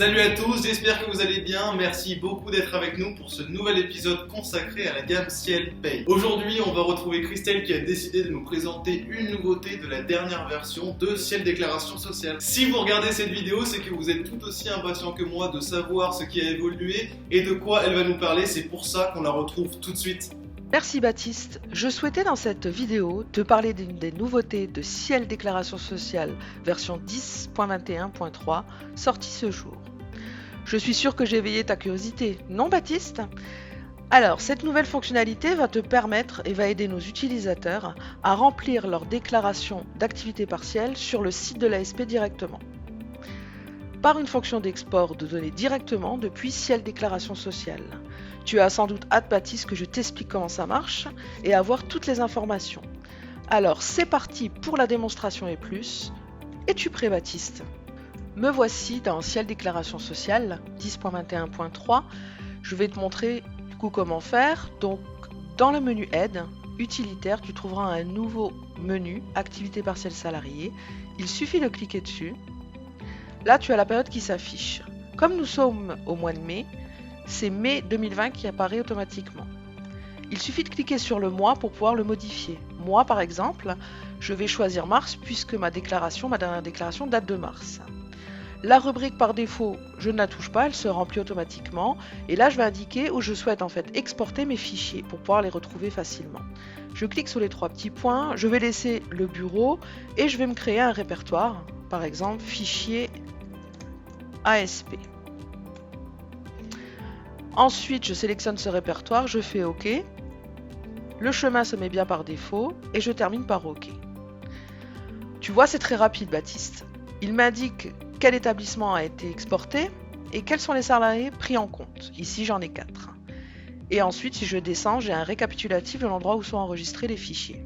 Salut à tous, j'espère que vous allez bien. Merci beaucoup d'être avec nous pour ce nouvel épisode consacré à la gamme Ciel Pay. Aujourd'hui, on va retrouver Christelle qui a décidé de nous présenter une nouveauté de la dernière version de Ciel Déclaration Sociale. Si vous regardez cette vidéo, c'est que vous êtes tout aussi impatient que moi de savoir ce qui a évolué et de quoi elle va nous parler. C'est pour ça qu'on la retrouve tout de suite. Merci Baptiste. Je souhaitais dans cette vidéo te parler d'une des nouveautés de Ciel Déclaration Sociale version 10.21.3 sortie ce jour. Je suis sûre que j'ai éveillé ta curiosité, non Baptiste ? Alors, cette nouvelle fonctionnalité va te permettre et va aider nos utilisateurs à remplir leur déclaration d'activité partielle sur le site de l'ASP directement. Par une fonction d'export de données directement depuis Ciel Déclaration Sociale. Tu as sans doute hâte, Baptiste, que je t'explique comment ça marche et avoir toutes les informations. Alors, c'est parti pour la démonstration et plus. Es-tu prêt, Baptiste ? Me voici dans Ciel Déclaration Sociale 10.21.3. Je vais te montrer du coup comment faire. Donc, dans le menu Aide, utilitaire, tu trouveras un nouveau menu Activité partielle salariée. Il suffit de cliquer dessus. Là, tu as la période qui s'affiche. Comme nous sommes au mois de mai, c'est mai 2020 qui apparaît automatiquement. Il suffit de cliquer sur le mois pour pouvoir le modifier. Moi, par exemple, je vais choisir mars puisque ma dernière déclaration date de mars. La rubrique par défaut, je ne la touche pas, elle se remplit automatiquement. Et là, je vais indiquer où je souhaite en fait exporter mes fichiers pour pouvoir les retrouver facilement. Je clique sur les trois petits points, je vais laisser le bureau et je vais me créer un répertoire. Par exemple, fichier ASP. Ensuite, je sélectionne ce répertoire, je fais OK. Le chemin se met bien par défaut et je termine par OK. Tu vois, c'est très rapide, Baptiste. Il m'indique quel établissement a été exporté et quels sont les salariés pris en compte. Ici, j'en ai 4. Et ensuite, si je descends, j'ai un récapitulatif de l'endroit où sont enregistrés les fichiers.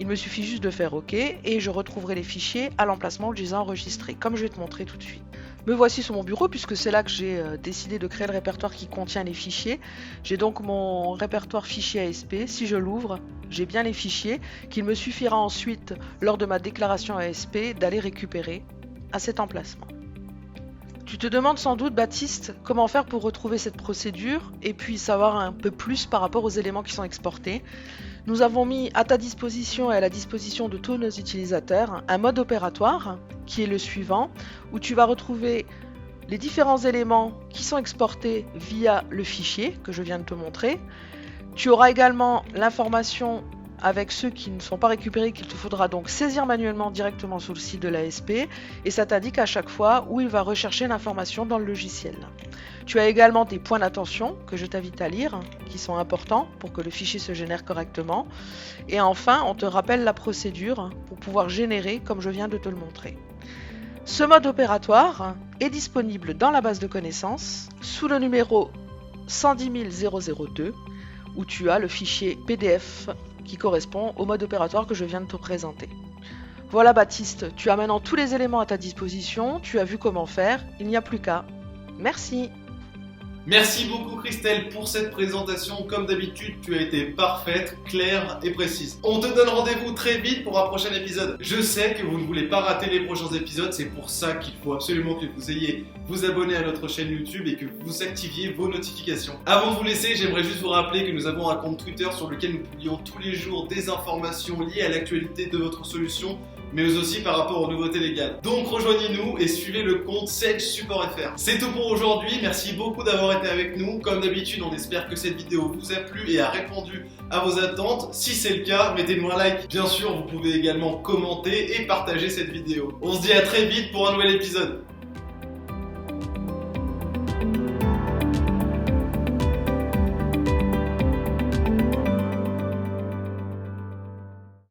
Il me suffit juste de faire OK et je retrouverai les fichiers à l'emplacement où je les ai enregistrés, comme je vais te montrer tout de suite. Me voici sur mon bureau puisque c'est là que j'ai décidé de créer le répertoire qui contient les fichiers. J'ai donc mon répertoire fichier ASP. Si je l'ouvre, j'ai bien les fichiers qu'il me suffira ensuite, lors de ma déclaration ASP, d'aller récupérer à cet emplacement. Tu te demandes sans doute, Baptiste, comment faire pour retrouver cette procédure et puis savoir un peu plus par rapport aux éléments qui sont exportés. Nous avons mis à ta disposition et à la disposition de tous nos utilisateurs un mode opératoire qui est le suivant, où tu vas retrouver les différents éléments qui sont exportés via le fichier que je viens de te montrer. Tu auras également l'information avec ceux qui ne sont pas récupérés qu'il te faudra donc saisir manuellement directement sur le site de l'ASP et ça t'indique à chaque fois où il va rechercher l'information dans le logiciel. Tu as également des points d'attention que je t'invite à lire qui sont importants pour que le fichier se génère correctement. Et enfin, on te rappelle la procédure pour pouvoir générer comme je viens de te le montrer. Ce mode opératoire est disponible dans la base de connaissances sous le numéro 110002 où tu as le fichier PDF qui correspond au mode opératoire que je viens de te présenter. Voilà Baptiste, tu as maintenant tous les éléments à ta disposition, tu as vu comment faire, il n'y a plus qu'à. Merci. Merci beaucoup Christelle pour cette présentation. Comme d'habitude, tu as été parfaite, claire et précise. On te donne rendez-vous très vite pour un prochain épisode. Je sais que vous ne voulez pas rater les prochains épisodes, c'est pour ça qu'il faut absolument que vous ayez vous abonner à notre chaîne YouTube et que vous activiez vos notifications. Avant de vous laisser, j'aimerais juste vous rappeler que nous avons un compte Twitter sur lequel nous publions tous les jours des informations liées à l'actualité de votre solution, mais aussi par rapport aux nouveautés légales. Donc rejoignez-nous et suivez le compte Sage Support FR. C'est tout pour aujourd'hui, merci beaucoup d'avoir été avec nous. Comme d'habitude, on espère que cette vidéo vous a plu et a répondu à vos attentes. Si c'est le cas, mettez-nous un like. Bien sûr, vous pouvez également commenter et partager cette vidéo. On se dit à très vite pour un nouvel épisode.